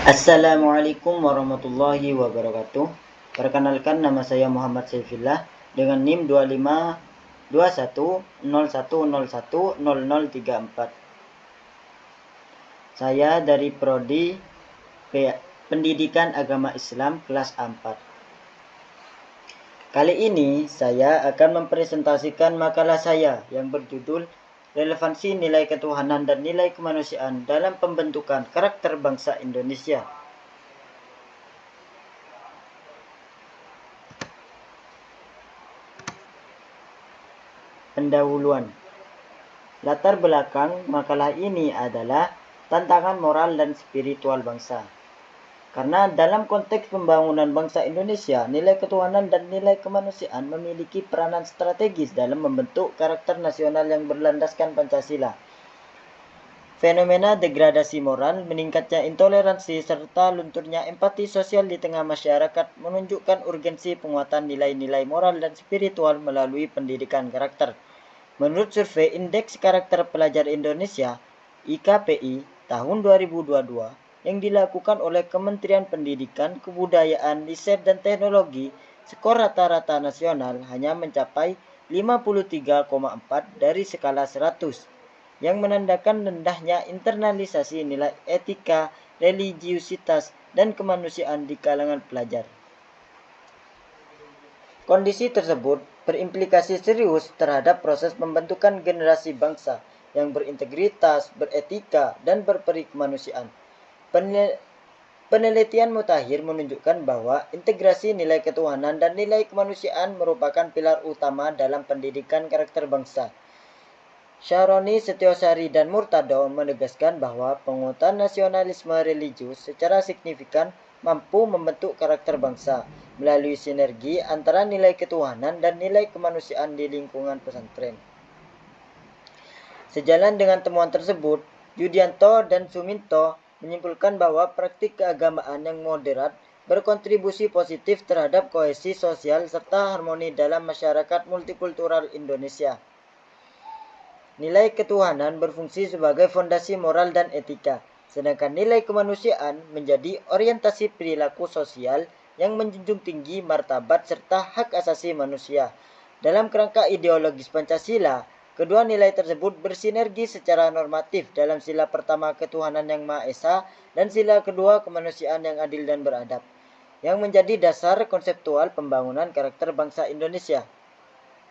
Assalamualaikum warahmatullahi wabarakatuh. Perkenalkan, nama saya Muhammad Saifillah dengan NIM 252101010034. Saya dari Prodi Pendidikan Agama Islam kelas A4. Kali ini saya akan mempresentasikan makalah saya yang berjudul Relevansi Nilai Ketuhanan dan Nilai Kemanusiaan dalam Pembentukan Karakter Bangsa Indonesia. Pendahuluan. Latar belakang makalah ini adalah tantangan moral dan spiritual bangsa. Karena dalam konteks pembangunan bangsa Indonesia, nilai ketuhanan dan nilai kemanusiaan memiliki peranan strategis dalam membentuk karakter nasional yang berlandaskan Pancasila. Fenomena degradasi moral, meningkatnya intoleransi, serta lunturnya empati sosial di tengah masyarakat menunjukkan urgensi penguatan nilai-nilai moral dan spiritual melalui pendidikan karakter. Menurut survei Indeks Karakter Pelajar Indonesia (IKPI) tahun 2022 yang dilakukan oleh Kementerian Pendidikan, Kebudayaan, Riset dan Teknologi, skor rata-rata nasional hanya mencapai 53,4 dari skala 100, yang menandakan rendahnya internalisasi nilai etika, religiusitas, dan kemanusiaan di kalangan pelajar. Kondisi tersebut berimplikasi serius terhadap proses pembentukan generasi bangsa yang berintegritas, beretika, dan berperi kemanusiaan. Penelitian mutakhir menunjukkan bahwa integrasi nilai ketuhanan dan nilai kemanusiaan merupakan pilar utama dalam pendidikan karakter bangsa. Syaroni, Setiosari, dan Murtado menegaskan bahwa penguatan nasionalisme religius secara signifikan mampu membentuk karakter bangsa melalui sinergi antara nilai ketuhanan dan nilai kemanusiaan di lingkungan pesantren. Sejalan dengan temuan tersebut, Yudianto dan Suminto menyimpulkan bahwa praktik keagamaan yang moderat berkontribusi positif terhadap kohesi sosial serta harmoni dalam masyarakat multikultural Indonesia. Nilai ketuhanan berfungsi sebagai fondasi moral dan etika, sedangkan nilai kemanusiaan menjadi orientasi perilaku sosial yang menjunjung tinggi martabat serta hak asasi manusia. Dalam kerangka ideologis Pancasila, kedua nilai tersebut bersinergi secara normatif dalam sila pertama ketuhanan yang Maha Esa dan sila kedua kemanusiaan yang adil dan beradab, yang menjadi dasar konseptual pembangunan karakter bangsa Indonesia.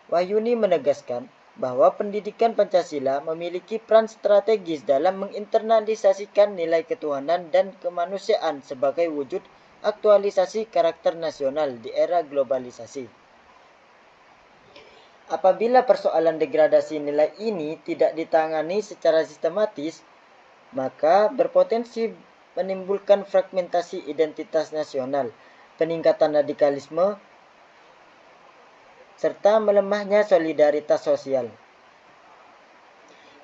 Wahyuni menegaskan bahwa pendidikan Pancasila memiliki peran strategis dalam menginternalisasikan nilai ketuhanan dan kemanusiaan sebagai wujud aktualisasi karakter nasional di era globalisasi. Apabila persoalan degradasi nilai ini tidak ditangani secara sistematis, maka berpotensi menimbulkan fragmentasi identitas nasional, peningkatan radikalisme, serta melemahnya solidaritas sosial.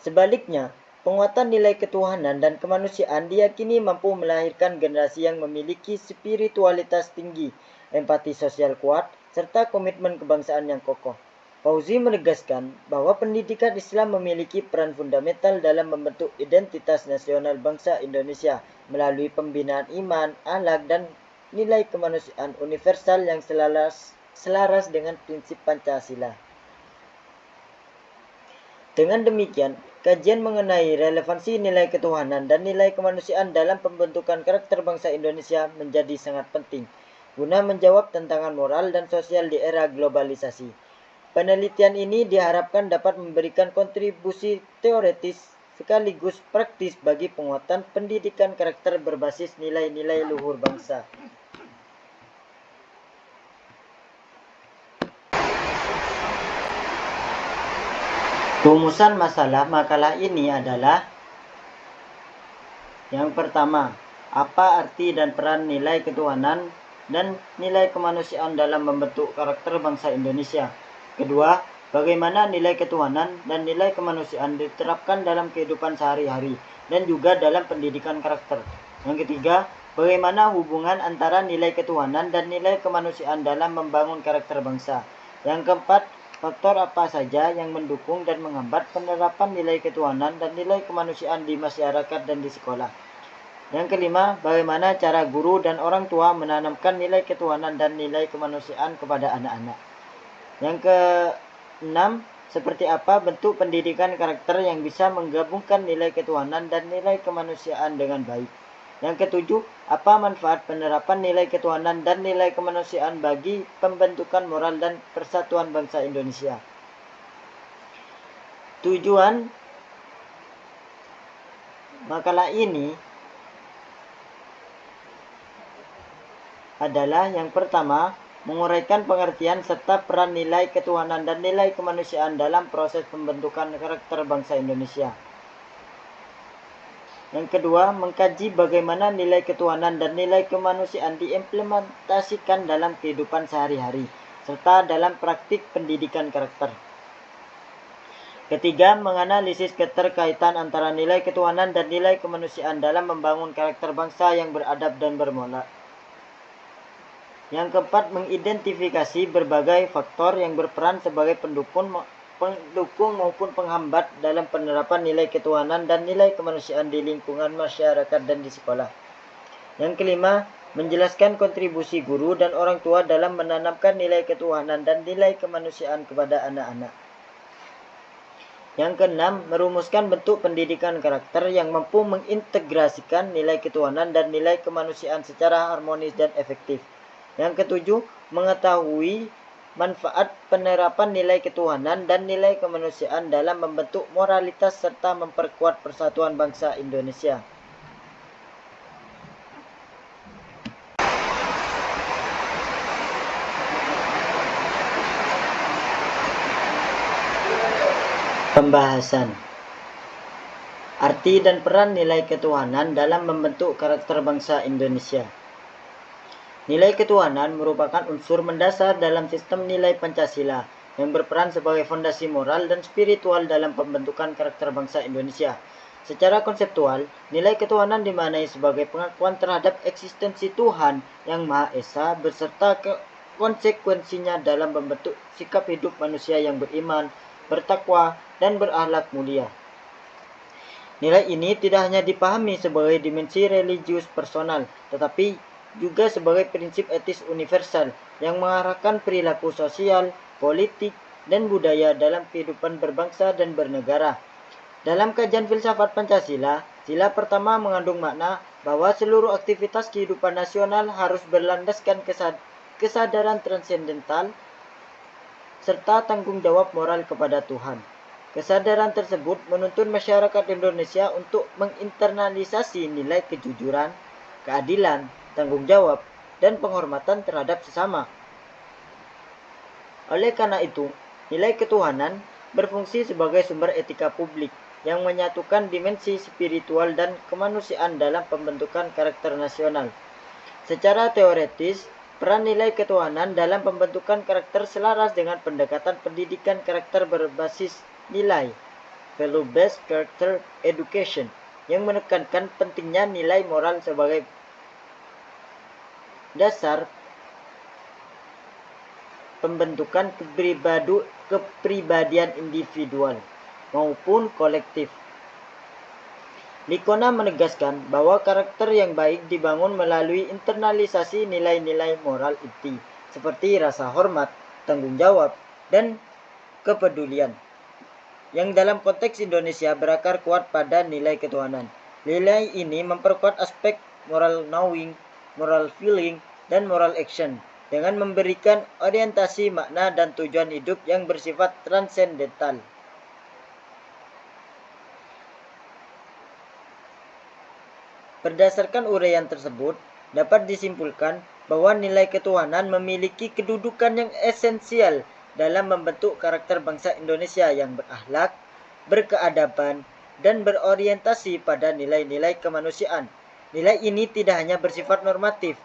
Sebaliknya, penguatan nilai ketuhanan dan kemanusiaan diyakini mampu melahirkan generasi yang memiliki spiritualitas tinggi, empati sosial kuat, serta komitmen kebangsaan yang kokoh. Fauzi menegaskan bahwa pendidikan Islam memiliki peran fundamental dalam membentuk identitas nasional bangsa Indonesia melalui pembinaan iman, akhlak, dan nilai kemanusiaan universal yang selaras dengan prinsip Pancasila. Dengan demikian, kajian mengenai relevansi nilai ketuhanan dan nilai kemanusiaan dalam pembentukan karakter bangsa Indonesia menjadi sangat penting guna menjawab tantangan moral dan sosial di era globalisasi. Penelitian ini diharapkan dapat memberikan kontribusi teoretis sekaligus praktis bagi penguatan pendidikan karakter berbasis nilai-nilai luhur bangsa. Rumusan masalah makalah ini adalah: yang pertama, apa arti dan peran nilai ketuhanan dan nilai kemanusiaan dalam membentuk karakter bangsa Indonesia? Kedua, bagaimana nilai ketuhanan dan nilai kemanusiaan diterapkan dalam kehidupan sehari-hari dan juga dalam pendidikan karakter? Yang ketiga, bagaimana hubungan antara nilai ketuhanan dan nilai kemanusiaan dalam membangun karakter bangsa? Yang keempat, faktor apa saja yang mendukung dan menghambat penerapan nilai ketuhanan dan nilai kemanusiaan di masyarakat dan di sekolah? Yang kelima, bagaimana cara guru dan orang tua menanamkan nilai ketuhanan dan nilai kemanusiaan kepada anak-anak. Yang keenam, seperti apa bentuk pendidikan karakter yang bisa menggabungkan nilai ketuhanan dan nilai kemanusiaan dengan baik. Yang ketujuh, apa manfaat penerapan nilai ketuhanan dan nilai kemanusiaan bagi pembentukan moral dan persatuan bangsa Indonesia. Tujuan makalah ini adalah yang pertama, menguraikan pengertian serta peran nilai ketuhanan dan nilai kemanusiaan dalam proses pembentukan karakter bangsa Indonesia. Yang kedua, mengkaji bagaimana nilai ketuhanan dan nilai kemanusiaan diimplementasikan dalam kehidupan sehari-hari, serta dalam praktik pendidikan karakter. Ketiga, menganalisis keterkaitan antara nilai ketuhanan dan nilai kemanusiaan dalam membangun karakter bangsa yang beradab dan bermoral. Yang keempat, mengidentifikasi berbagai faktor yang berperan sebagai pendukung maupun penghambat dalam penerapan nilai ketuhanan dan nilai kemanusiaan di lingkungan masyarakat dan di sekolah. Yang kelima, menjelaskan kontribusi guru dan orang tua dalam menanamkan nilai ketuhanan dan nilai kemanusiaan kepada anak-anak. Yang keenam, merumuskan bentuk pendidikan karakter yang mampu mengintegrasikan nilai ketuhanan dan nilai kemanusiaan secara harmonis dan efektif. Yang ketujuh, mengetahui manfaat penerapan nilai ketuhanan dan nilai kemanusiaan dalam membentuk moralitas serta memperkuat persatuan bangsa Indonesia. Pembahasan arti dan peran nilai ketuhanan dalam membentuk karakter bangsa Indonesia. Nilai ketuhanan merupakan unsur mendasar dalam sistem nilai Pancasila yang berperan sebagai fondasi moral dan spiritual dalam pembentukan karakter bangsa Indonesia. Secara konseptual, nilai ketuhanan dimaknai sebagai pengakuan terhadap eksistensi Tuhan yang Maha Esa beserta konsekuensinya dalam membentuk sikap hidup manusia yang beriman, bertakwa, dan berakhlak mulia. Nilai ini tidak hanya dipahami sebagai dimensi religius personal, tetapi juga sebagai prinsip etis universal yang mengarahkan perilaku sosial, politik, dan budaya dalam kehidupan berbangsa dan bernegara. Dalam kajian filsafat Pancasila, sila pertama mengandung makna bahwa seluruh aktivitas kehidupan nasional harus berlandaskan kesadaran transendental serta tanggung jawab moral kepada Tuhan. Kesadaran tersebut menuntun masyarakat Indonesia untuk menginternalisasi nilai kejujuran, keadilan, tanggung jawab, dan penghormatan terhadap sesama. Oleh karena itu, nilai ketuhanan berfungsi sebagai sumber etika publik yang menyatukan dimensi spiritual dan kemanusiaan dalam pembentukan karakter nasional. Secara teoretis, peran nilai ketuhanan dalam pembentukan karakter selaras dengan pendekatan pendidikan karakter berbasis nilai, value-based character education, yang menekankan pentingnya nilai moral sebagai dasar pembentukan kepribadian individual maupun kolektif. Likona menegaskan bahwa karakter yang baik dibangun melalui internalisasi nilai-nilai moral inti seperti rasa hormat, tanggung jawab, dan kepedulian, yang dalam konteks Indonesia berakar kuat pada nilai ketuhanan. Nilai ini memperkuat aspek moral knowing, moral feeling, dan moral action dengan memberikan orientasi makna dan tujuan hidup yang bersifat transendental. Berdasarkan uraian tersebut, dapat disimpulkan bahwa nilai ketuhanan memiliki kedudukan yang esensial dalam membentuk karakter bangsa Indonesia yang berakhlak, berkeadaban, dan berorientasi pada nilai-nilai kemanusiaan. Nilai ini tidak hanya bersifat normatif,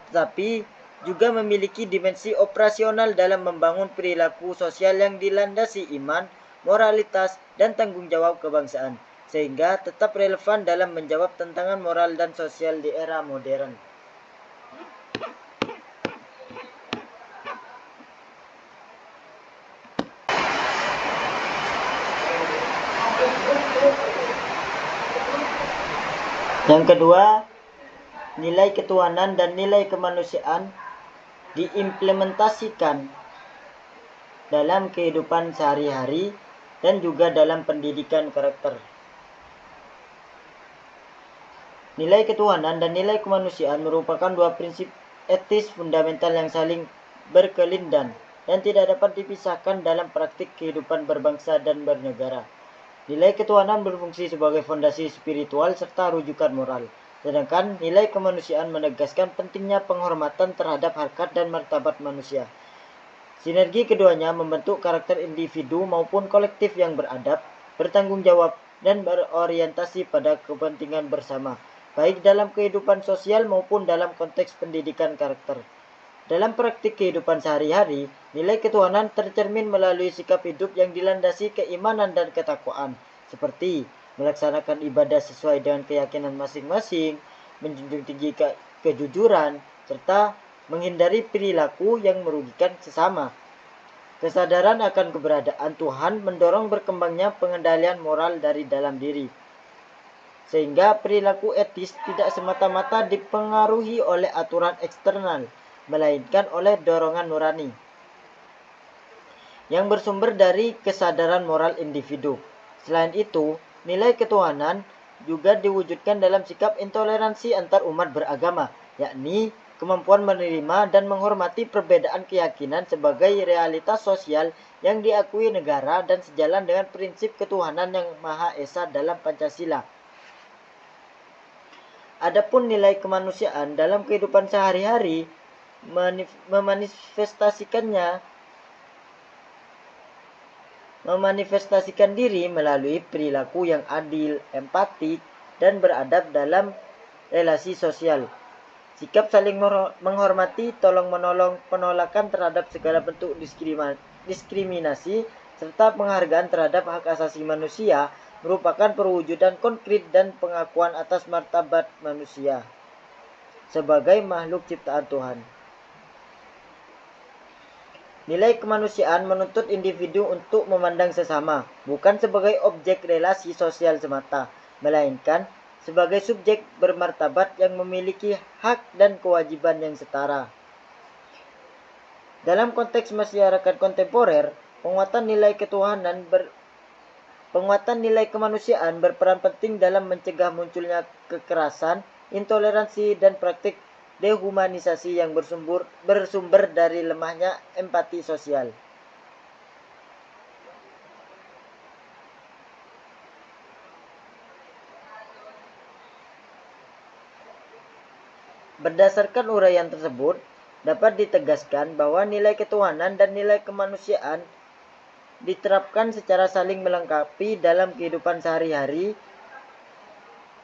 tetapi juga memiliki dimensi operasional dalam membangun perilaku sosial yang dilandasi iman, moralitas, dan tanggung jawab kebangsaan, sehingga tetap relevan dalam menjawab tantangan moral dan sosial di era modern. Yang kedua, nilai ketuhanan dan nilai kemanusiaan diimplementasikan dalam kehidupan sehari-hari dan juga dalam pendidikan karakter. Nilai ketuhanan dan nilai kemanusiaan merupakan dua prinsip etis fundamental yang saling berkelindan dan tidak dapat dipisahkan dalam praktik kehidupan berbangsa dan bernegara. Nilai ketuhanan berfungsi sebagai fondasi spiritual serta rujukan moral, sedangkan nilai kemanusiaan menegaskan pentingnya penghormatan terhadap harkat dan martabat manusia. Sinergi keduanya membentuk karakter individu maupun kolektif yang beradab, bertanggung jawab, dan berorientasi pada kepentingan bersama, baik dalam kehidupan sosial maupun dalam konteks pendidikan karakter. Dalam praktik kehidupan sehari-hari, nilai ketuhanan tercermin melalui sikap hidup yang dilandasi keimanan dan ketakwaan, seperti melaksanakan ibadah sesuai dengan keyakinan masing-masing, menjunjung tinggi kejujuran, serta menghindari perilaku yang merugikan sesama. Kesadaran akan keberadaan Tuhan mendorong berkembangnya pengendalian moral dari dalam diri, sehingga perilaku etis tidak semata-mata dipengaruhi oleh aturan eksternal, melainkan oleh dorongan nurani yang bersumber dari kesadaran moral individu. Selain itu, nilai ketuhanan juga diwujudkan dalam sikap intoleransi antar umat beragama, yakni kemampuan menerima dan menghormati perbedaan keyakinan sebagai realitas sosial yang diakui negara dan sejalan dengan prinsip ketuhanan yang Maha Esa dalam Pancasila. Adapun nilai kemanusiaan dalam kehidupan sehari-hari memanifestasikan diri melalui perilaku yang adil, empatik, dan beradab dalam relasi sosial. Sikap saling menghormati, tolong-menolong, penolakan terhadap segala bentuk diskriminasi, serta penghargaan terhadap hak asasi manusia merupakan perwujudan konkret dan pengakuan atas martabat manusia sebagai makhluk ciptaan Tuhan. Nilai kemanusiaan menuntut individu untuk memandang sesama, bukan sebagai objek relasi sosial semata, melainkan sebagai subjek bermartabat yang memiliki hak dan kewajiban yang setara. Dalam konteks masyarakat kontemporer, penguatan nilai kemanusiaan berperan penting dalam mencegah munculnya kekerasan, intoleransi, dan praktik dehumanisasi yang bersumber dari lemahnya empati sosial. Berdasarkan uraian tersebut, dapat ditegaskan bahwa nilai ketuhanan dan nilai kemanusiaan diterapkan secara saling melengkapi dalam kehidupan sehari-hari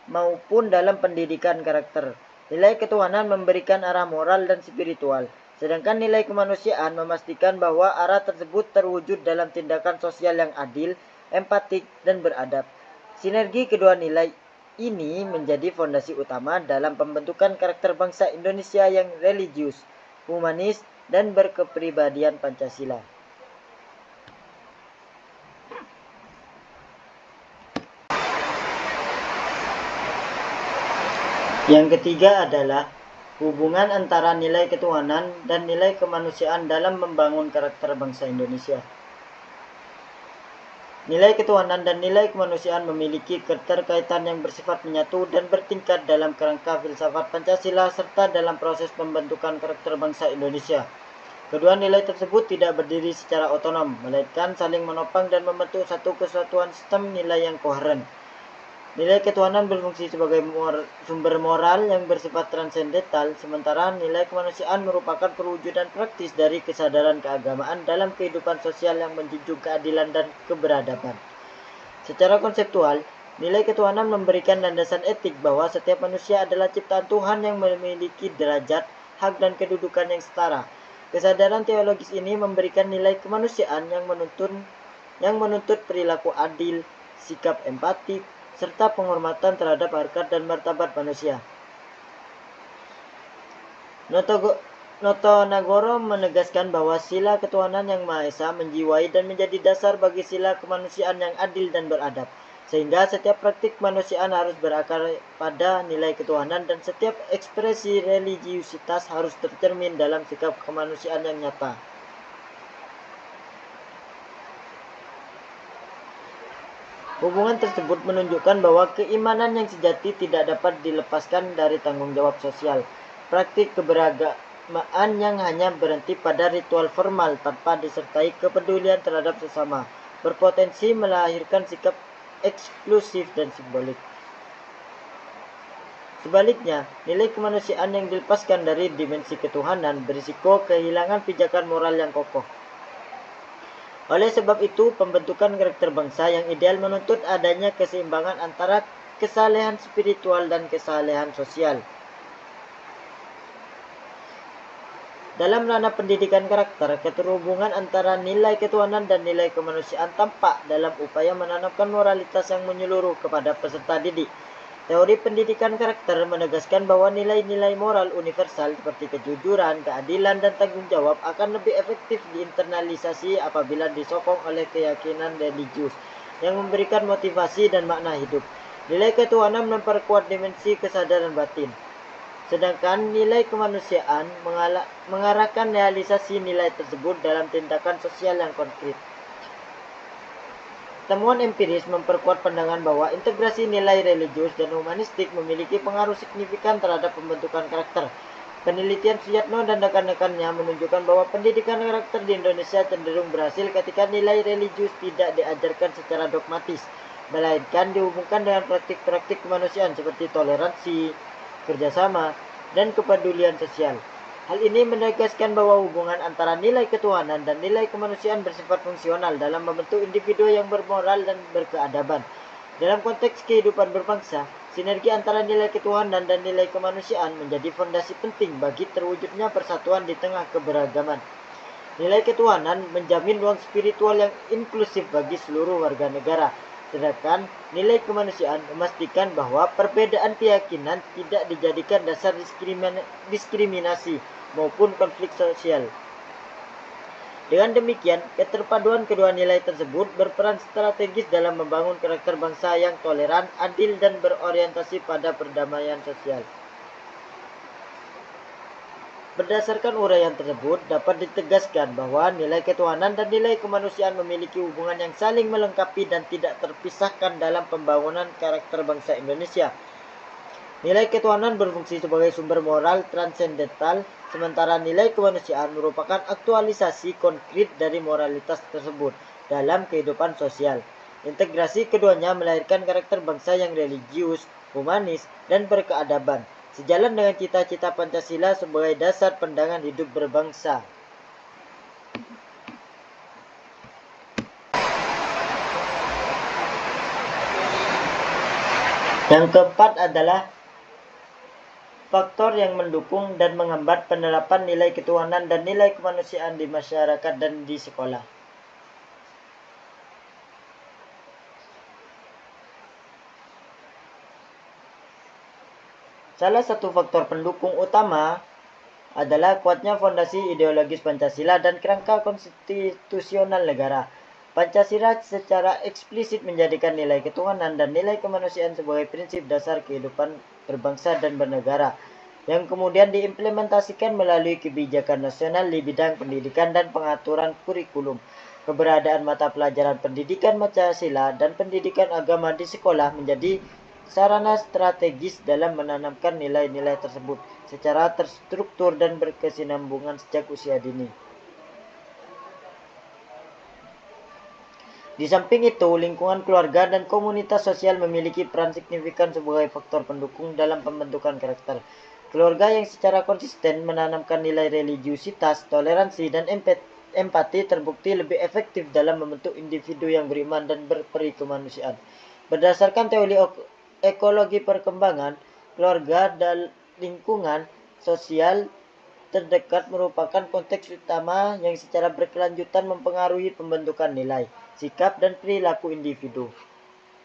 maupun dalam pendidikan karakter. Nilai ketuhanan memberikan arah moral dan spiritual, sedangkan nilai kemanusiaan memastikan bahwa arah tersebut terwujud dalam tindakan sosial yang adil, empatik, dan beradab. Sinergi kedua nilai ini menjadi fondasi utama dalam pembentukan karakter bangsa Indonesia yang religius, humanis, dan berkepribadian Pancasila. Yang ketiga adalah hubungan antara nilai ketuhanan dan nilai kemanusiaan dalam membangun karakter bangsa Indonesia. Nilai ketuhanan dan nilai kemanusiaan memiliki keterkaitan yang bersifat menyatu dan bertingkat dalam kerangka filsafat Pancasila serta dalam proses pembentukan karakter bangsa Indonesia. Kedua nilai tersebut tidak berdiri secara otonom, melainkan saling menopang dan membentuk satu kesatuan sistem nilai yang koheren. Nilai ketuhanan berfungsi sebagai sumber moral yang bersifat transendental, sementara nilai kemanusiaan merupakan perwujudan praktis dari kesadaran keagamaan dalam kehidupan sosial yang menjunjung keadilan dan keberadaban. Secara konseptual, nilai ketuhanan memberikan landasan etik bahwa setiap manusia adalah ciptaan Tuhan yang memiliki derajat, hak, dan kedudukan yang setara. Kesadaran teologis ini memberikan nilai kemanusiaan yang menuntut perilaku adil, sikap empatik, serta penghormatan terhadap harkat dan martabat manusia. Noto Nagoro menegaskan bahwa sila ketuhanan yang Maha Esa menjiwai dan menjadi dasar bagi sila kemanusiaan yang adil dan beradab. Sehingga setiap praktik kemanusiaan harus berakar pada nilai ketuhanan dan setiap ekspresi religiusitas harus tercermin dalam sikap kemanusiaan yang nyata. Hubungan tersebut menunjukkan bahwa keimanan yang sejati tidak dapat dilepaskan dari tanggung jawab sosial. Praktik keberagamaan yang hanya berhenti pada ritual formal tanpa disertai kepedulian terhadap sesama berpotensi melahirkan sikap eksklusif dan simbolik. Sebaliknya, nilai kemanusiaan yang dilepaskan dari dimensi ketuhanan berisiko kehilangan pijakan moral yang kokoh. Oleh sebab itu, pembentukan karakter bangsa yang ideal menuntut adanya keseimbangan antara kesalehan spiritual dan kesalehan sosial. Dalam ranah pendidikan karakter, keterhubungan antara nilai ketuhanan dan nilai kemanusiaan tampak dalam upaya menanamkan moralitas yang menyeluruh kepada peserta didik. Teori pendidikan karakter menegaskan bahwa nilai-nilai moral universal seperti kejujuran, keadilan, dan tanggung jawab akan lebih efektif diinternalisasi apabila disokong oleh keyakinan religius yang memberikan motivasi dan makna hidup. Nilai ketuhanan memperkuat dimensi kesadaran batin, sedangkan nilai kemanusiaan mengarahkan realisasi nilai tersebut dalam tindakan sosial yang konkret. Temuan empiris memperkuat pandangan bahwa integrasi nilai religius dan humanistik memiliki pengaruh signifikan terhadap pembentukan karakter. Penelitian Suyatno dan rekan-rekannya menunjukkan bahwa pendidikan karakter di Indonesia cenderung berhasil ketika nilai religius tidak diajarkan secara dogmatis, melainkan dihubungkan dengan praktik-praktik kemanusiaan seperti toleransi, kerjasama, dan kepedulian sosial. Hal ini menegaskan bahwa hubungan antara nilai ketuhanan dan nilai kemanusiaan bersifat fungsional dalam membentuk individu yang bermoral dan berkeadaban. Dalam konteks kehidupan berbangsa, sinergi antara nilai ketuhanan dan nilai kemanusiaan menjadi fondasi penting bagi terwujudnya persatuan di tengah keberagaman. Nilai ketuhanan menjamin ruang spiritual yang inklusif bagi seluruh warga negara, sedangkan nilai kemanusiaan memastikan bahwa perbedaan keyakinan tidak dijadikan dasar diskriminasi maupun konflik sosial. Dengan demikian, keterpaduan kedua nilai tersebut berperan strategis dalam membangun karakter bangsa yang toleran, adil, dan berorientasi pada perdamaian sosial. Berdasarkan uraian tersebut, dapat ditegaskan bahwa nilai ketuhanan dan nilai kemanusiaan memiliki hubungan yang saling melengkapi dan tidak terpisahkan dalam pembangunan karakter bangsa Indonesia. Nilai ketuhanan berfungsi sebagai sumber moral transendental, sementara nilai kemanusiaan merupakan aktualisasi konkret dari moralitas tersebut dalam kehidupan sosial. Integrasi keduanya melahirkan karakter bangsa yang religius, humanis, dan berkeadaban, sejalan dengan cita-cita Pancasila sebagai dasar pandangan hidup berbangsa. Yang keempat adalah faktor yang mendukung dan menghambat penerapan nilai ketuhanan dan nilai kemanusiaan di masyarakat dan di sekolah. Salah satu faktor pendukung utama adalah kuatnya fondasi ideologis Pancasila dan kerangka konstitusional negara. Pancasila secara eksplisit menjadikan nilai ketuhanan dan nilai kemanusiaan sebagai prinsip dasar kehidupan berbangsa dan bernegara, yang kemudian diimplementasikan melalui kebijakan nasional di bidang pendidikan dan pengaturan kurikulum. Keberadaan mata pelajaran pendidikan Pancasila dan pendidikan agama di sekolah menjadi sarana strategis dalam menanamkan nilai-nilai tersebut secara terstruktur dan berkesinambungan sejak usia dini. Di samping itu, lingkungan keluarga dan komunitas sosial memiliki peran signifikan sebagai faktor pendukung dalam pembentukan karakter. Keluarga yang secara konsisten menanamkan nilai religiusitas, toleransi, dan empati terbukti lebih efektif dalam membentuk individu yang beriman dan berperi kemanusiaan. Berdasarkan teori ekologi perkembangan, keluarga dan lingkungan sosial terdekat merupakan konteks utama yang secara berkelanjutan mempengaruhi pembentukan nilai, sikap, dan perilaku individu.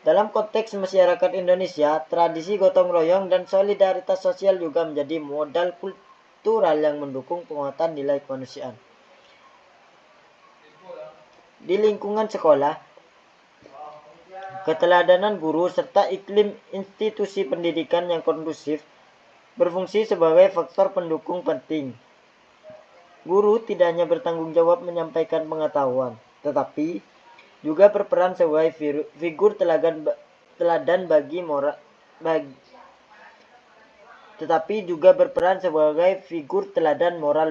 Dalam konteks masyarakat Indonesia, tradisi gotong royong dan solidaritas sosial juga menjadi modal kultural yang mendukung penguatan nilai kemanusiaan. Di lingkungan sekolah, Keteladanan guru serta iklim institusi pendidikan yang kondusif berfungsi sebagai faktor pendukung penting. Guru tidak hanya bertanggung jawab menyampaikan pengetahuan, tetapi juga berperan sebagai figur teladan bagi moral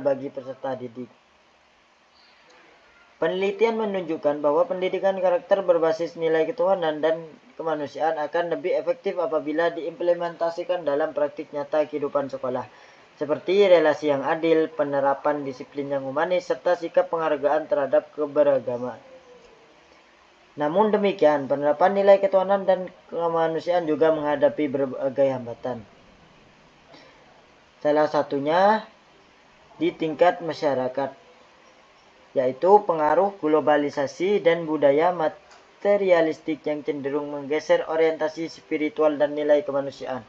bagi peserta didik. Penelitian menunjukkan bahwa pendidikan karakter berbasis nilai ketuhanan dan kemanusiaan akan lebih efektif apabila diimplementasikan dalam praktik nyata kehidupan sekolah, seperti relasi yang adil, penerapan disiplin yang humanis, serta sikap penghargaan terhadap keberagaman. Namun demikian, penerapan nilai ketuhanan dan kemanusiaan juga menghadapi berbagai hambatan. Salah satunya di tingkat masyarakat, yaitu pengaruh globalisasi dan budaya materialistik yang cenderung menggeser orientasi spiritual dan nilai kemanusiaan.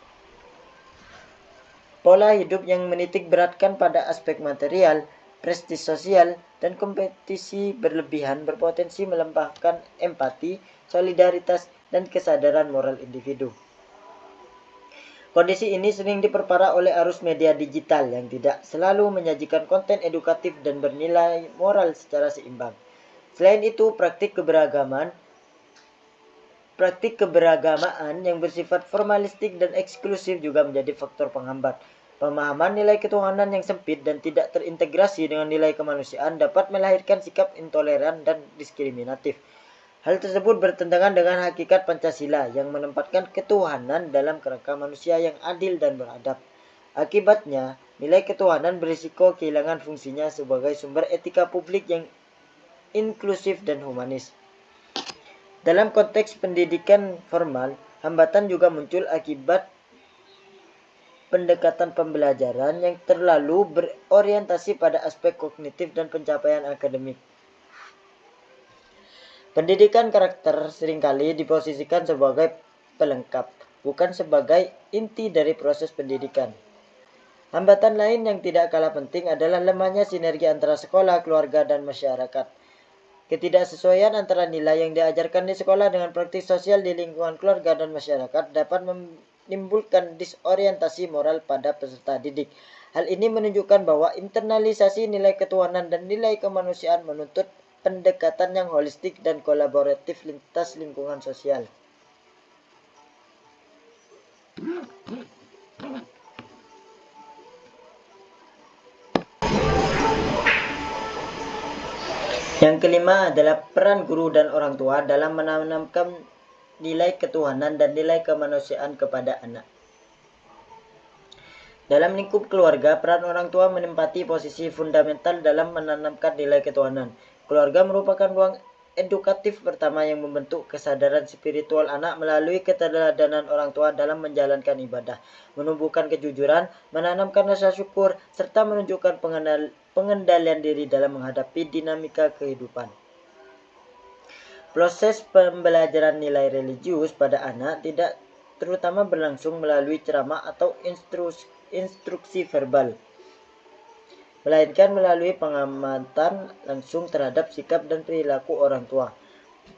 Pola hidup yang menitik beratkan pada aspek material, prestis sosial, dan kompetisi berlebihan berpotensi melempahkan empati, solidaritas, dan kesadaran moral individu. Kondisi ini sering diperparah oleh arus media digital yang tidak selalu menyajikan konten edukatif dan bernilai moral secara seimbang. Selain itu, praktik keberagamaan yang bersifat formalistik dan eksklusif juga menjadi faktor penghambat. Pemahaman nilai ketuhanan yang sempit dan tidak terintegrasi dengan nilai kemanusiaan dapat melahirkan sikap intoleran dan diskriminatif. Hal tersebut bertentangan dengan hakikat Pancasila yang menempatkan ketuhanan dalam kerangka manusia yang adil dan beradab. Akibatnya, nilai ketuhanan berisiko kehilangan fungsinya sebagai sumber etika publik yang inklusif dan humanis. Dalam konteks pendidikan formal, hambatan juga muncul akibat pendekatan pembelajaran yang terlalu berorientasi pada aspek kognitif dan pencapaian akademik. Pendidikan karakter seringkali diposisikan sebagai pelengkap, bukan sebagai inti dari proses pendidikan. Hambatan lain yang tidak kalah penting adalah lemahnya sinergi antara sekolah, keluarga, dan masyarakat. Ketidaksesuaian antara nilai yang diajarkan di sekolah dengan praktik sosial di lingkungan keluarga dan masyarakat dapat menimbulkan disorientasi moral pada peserta didik. Hal ini menunjukkan bahwa internalisasi nilai ketuhanan dan nilai kemanusiaan menuntut pendekatan yang holistik dan kolaboratif lintas lingkungan sosial. Yang kelima adalah peran guru dan orang tua dalam menanamkan nilai ketuhanan dan nilai kemanusiaan kepada anak. Dalam lingkup keluarga, peran orang tua menempati posisi fundamental dalam menanamkan nilai ketuhanan. Keluarga merupakan ruang edukatif pertama yang membentuk kesadaran spiritual anak melalui keteladanan orang tua dalam menjalankan ibadah, menumbuhkan kejujuran, menanamkan rasa syukur, serta menunjukkan pengendalian diri dalam menghadapi dinamika kehidupan. Proses pembelajaran nilai religius pada anak tidak terutama berlangsung melalui ceramah atau instruksi verbal, melainkan melalui pengamatan langsung terhadap sikap dan perilaku orang tua.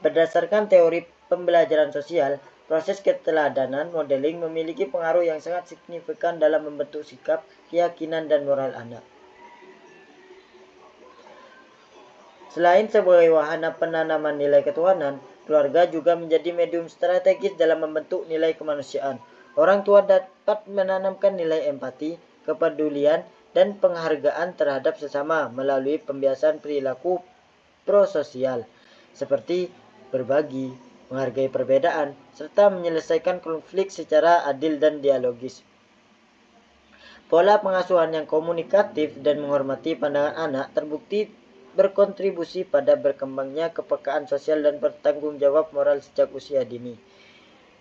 Berdasarkan teori pembelajaran sosial, proses keteladanan modeling memiliki pengaruh yang sangat signifikan dalam membentuk sikap, keyakinan, dan moral anak. Selain sebagai wahana penanaman nilai ketuhanan, keluarga juga menjadi medium strategis dalam membentuk nilai kemanusiaan. Orang tua dapat menanamkan nilai empati, kepedulian, dan penghargaan terhadap sesama melalui pembiasaan perilaku prososial, seperti berbagi, menghargai perbedaan, serta menyelesaikan konflik secara adil dan dialogis. Pola pengasuhan yang komunikatif dan menghormati pandangan anak terbukti berkontribusi pada berkembangnya kepekaan sosial dan bertanggung jawab moral sejak usia dini.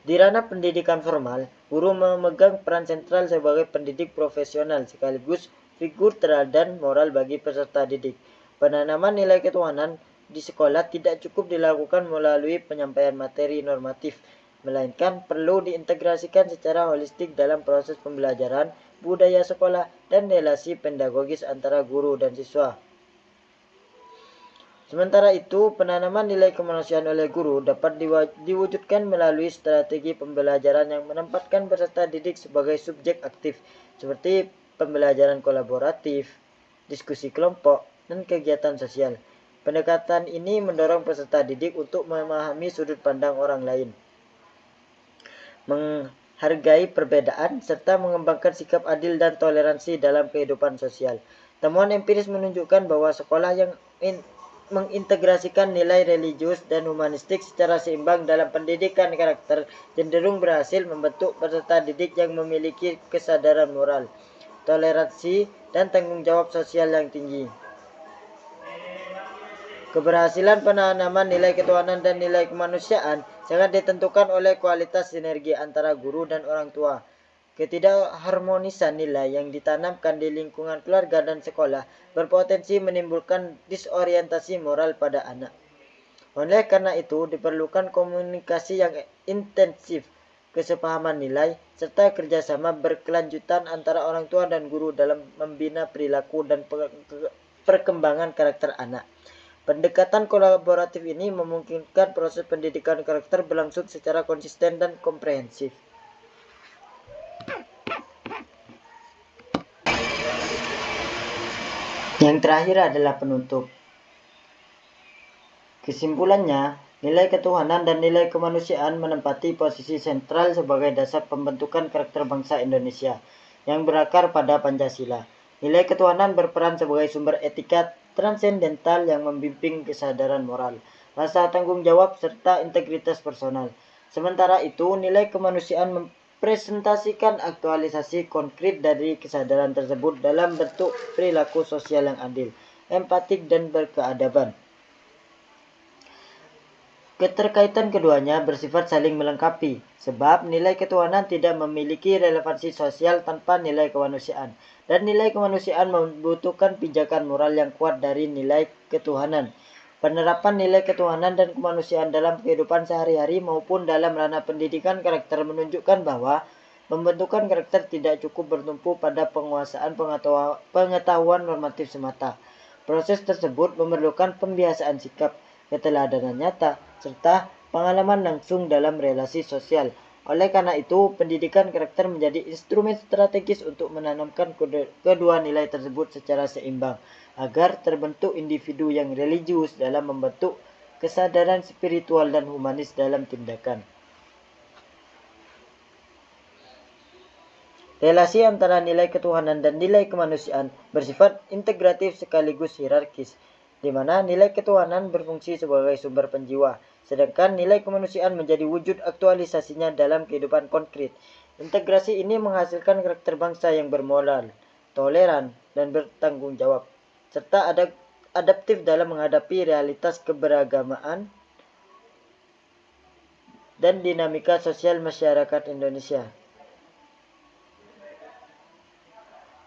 Di ranah pendidikan formal, guru memegang peran sentral sebagai pendidik profesional sekaligus figur teladan moral bagi peserta didik. Penanaman nilai ketuhanan di sekolah tidak cukup dilakukan melalui penyampaian materi normatif, melainkan perlu diintegrasikan secara holistik dalam proses pembelajaran, budaya sekolah, dan relasi pedagogis antara guru dan siswa. Sementara itu, penanaman nilai kemanusiaan oleh guru dapat diwujudkan melalui strategi pembelajaran yang menempatkan peserta didik sebagai subjek aktif, seperti pembelajaran kolaboratif, diskusi kelompok, dan kegiatan sosial. Pendekatan ini mendorong peserta didik untuk memahami sudut pandang orang lain, menghargai perbedaan, serta mengembangkan sikap adil dan toleransi dalam kehidupan sosial. Temuan empiris menunjukkan bahwa sekolah yang mengintegrasikan nilai religius dan humanistik secara seimbang dalam pendidikan karakter cenderung berhasil membentuk peserta didik yang memiliki kesadaran moral, toleransi, dan tanggung jawab sosial yang tinggi. Keberhasilan penanaman nilai ketuhanan dan nilai kemanusiaan sangat ditentukan oleh kualitas sinergi antara guru dan orang tua. Ketidakharmonisan nilai yang ditanamkan di lingkungan keluarga dan sekolah berpotensi menimbulkan disorientasi moral pada anak. Oleh karena itu, diperlukan komunikasi yang intensif, kesepahaman nilai, serta kerjasama berkelanjutan antara orang tua dan guru dalam membina perilaku dan perkembangan karakter anak. Pendekatan kolaboratif ini memungkinkan proses pendidikan karakter berlangsung secara konsisten dan komprehensif. Yang terakhir adalah penutup. Kesimpulannya, nilai ketuhanan dan nilai kemanusiaan menempati posisi sentral sebagai dasar pembentukan karakter bangsa Indonesia yang berakar pada Pancasila. Nilai ketuhanan berperan sebagai sumber etika transendental yang membimbing kesadaran moral, rasa tanggung jawab, serta integritas personal. Sementara itu, nilai kemanusiaan mempresentasikan aktualisasi konkret dari kesadaran tersebut dalam bentuk perilaku sosial yang adil, empatik, dan berkeadaban. Keterkaitan keduanya bersifat saling melengkapi, sebab nilai ketuhanan tidak memiliki relevansi sosial tanpa nilai kemanusiaan, dan nilai kemanusiaan membutuhkan pijakan moral yang kuat dari nilai ketuhanan. Penerapan nilai ketuhanan dan kemanusiaan dalam kehidupan sehari-hari maupun dalam ranah pendidikan karakter menunjukkan bahwa pembentukan karakter tidak cukup bertumpu pada penguasaan pengetahuan normatif semata. Proses tersebut memerlukan pembiasaan sikap, keteladanan nyata, serta pengalaman langsung dalam relasi sosial. Oleh karena itu, pendidikan karakter menjadi instrumen strategis untuk menanamkan kedua nilai tersebut secara seimbang, agar terbentuk individu yang religius dalam membentuk kesadaran spiritual dan humanis dalam tindakan. Relasi antara nilai ketuhanan dan nilai kemanusiaan bersifat integratif sekaligus hierarkis, di mana nilai ketuhanan berfungsi sebagai sumber penjiwa, sedangkan nilai kemanusiaan menjadi wujud aktualisasinya dalam kehidupan konkret. Integrasi ini menghasilkan karakter bangsa yang bermoral, toleran, dan bertanggung jawab, serta adaptif dalam menghadapi realitas keberagamaan dan dinamika sosial masyarakat Indonesia.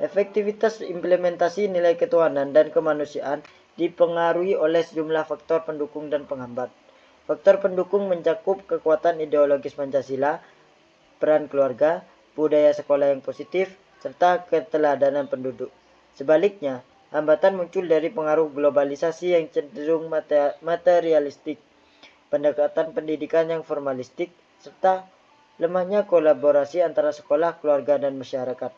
Efektivitas implementasi nilai ketuhanan dan kemanusiaan dipengaruhi oleh sejumlah faktor pendukung dan penghambat. Faktor pendukung mencakup kekuatan ideologis Pancasila, peran keluarga, budaya sekolah yang positif, serta keteladanan penduduk. Sebaliknya, hambatan muncul dari pengaruh globalisasi yang cenderung materialistik, pendekatan pendidikan yang formalistik, serta lemahnya kolaborasi antara sekolah, keluarga, dan masyarakat.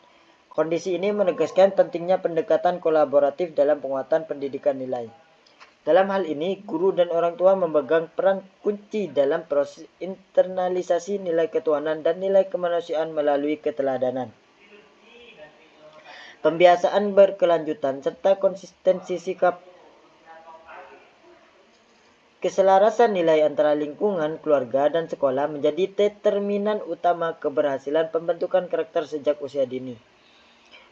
Kondisi ini menegaskan pentingnya pendekatan kolaboratif dalam penguatan pendidikan nilai. Dalam hal ini, guru dan orang tua memegang peran kunci dalam proses internalisasi nilai ketuhanan dan nilai kemanusiaan melalui keteladanan, pembiasaan berkelanjutan, serta konsistensi sikap. Keselarasan nilai antara lingkungan, keluarga, dan sekolah menjadi determinan utama keberhasilan pembentukan karakter sejak usia dini.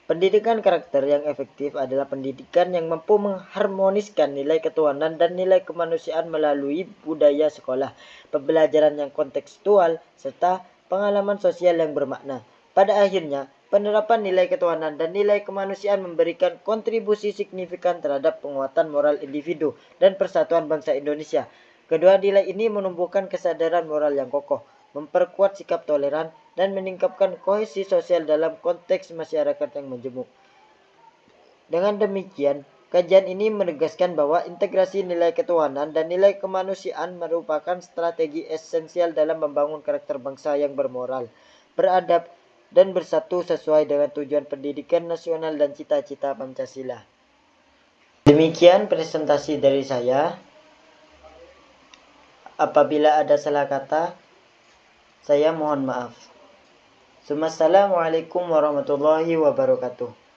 Pendidikan karakter yang efektif adalah pendidikan yang mampu mengharmoniskan nilai ketuhanan dan nilai kemanusiaan melalui budaya sekolah, pembelajaran yang kontekstual, serta pengalaman sosial yang bermakna. Pada akhirnya, penerapan nilai ketuhanan dan nilai kemanusiaan memberikan kontribusi signifikan terhadap penguatan moral individu dan persatuan bangsa Indonesia. Kedua nilai ini menumbuhkan kesadaran moral yang kokoh, memperkuat sikap toleran, dan meningkatkan kohesi sosial dalam konteks masyarakat yang majemuk. Dengan demikian, Kajian ini menegaskan bahwa integrasi nilai ketuhanan dan nilai kemanusiaan merupakan strategi esensial dalam membangun karakter bangsa yang bermoral, beradab, dan bersatu sesuai dengan tujuan pendidikan nasional dan cita-cita Pancasila. Demikian presentasi dari saya. Apabila ada salah kata, saya mohon maaf. Assalamualaikum warahmatullahi wabarakatuh.